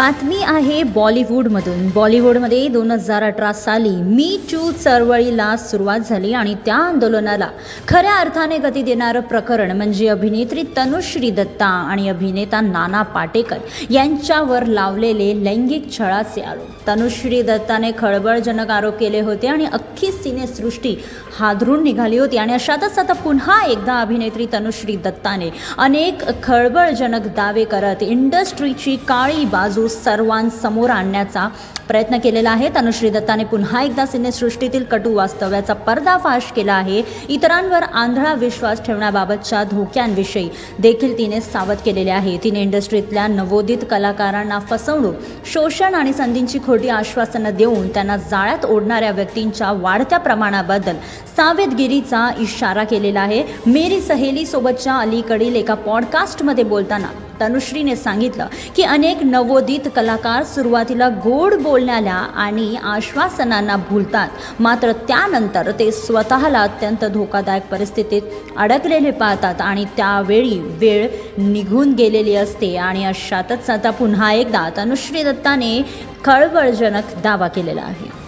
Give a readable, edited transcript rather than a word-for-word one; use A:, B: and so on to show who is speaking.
A: बातमी आहे बॉलिवूडमधून। बॉलिवूडमध्ये 2018 साली मी टू चळवळीला सुरुवात झाली आणि त्या आंदोलनाला खऱ्या अर्थाने गती देणारं प्रकरण म्हणजे अभिनेत्री तनुश्री दत्ता आणि अभिनेता नाना पाटेकर यांच्यावर लावलेले लैंगिक छळाचे आरोप। तनुश्री दत्ताने खळबळजनक आरोप केले होते आणि अख्खी सिनेसृष्टी हादरून निघाली होती। आणि अशातच आता पुन्हा एकदा अभिनेत्री तनुश्री दत्ताने अनेक खळबळजनक दावे करत इंडस्ट्रीची काळी बाजू सर्वांसमोर आणण्याचा प्रयत्न केलेला आहे। तनुश्री दत्ताने पुन्हा एकदा सिनेसृष्टीतील कटू वास्तव्याचा पर्दाफाश केला आहे। इतरांवर आंधळा विश्वास ठेवण्याबाबतच्या धोक्यांविषयी देखील तिने सावध केलेले आहे। तिने इंडस्ट्रीतल्या नवोदित कलाकारांना फसवणूक, शोषण आणि संधींची खोटी आश्वासनं देऊन त्यांना जाळ्यात ओढणाऱ्या व्यक्तींच्या वाढत्या प्रमाणाबद्दल सावधगिरीचा इशारा केलेला आहे। मेरी सहेली सोबतच्या अलीकडील एका पॉडकास्टमध्ये बोलताना तनुश्रीने सांगितलं की अनेक नवोदित कलाकार सुरुवातीला गोड बोलण्याला आणि आश्वासनांना भुलतात, मात्र त्यानंतर ते स्वतःला अत्यंत धोकादायक परिस्थितीत अडकलेले पाहतात आणि त्यावेळी वेळ निघून गेलेली असते। आणि अशातच आता पुन्हा एकदा तनुश्री दत्ताने खळबळजनक दावा केलेला आहे।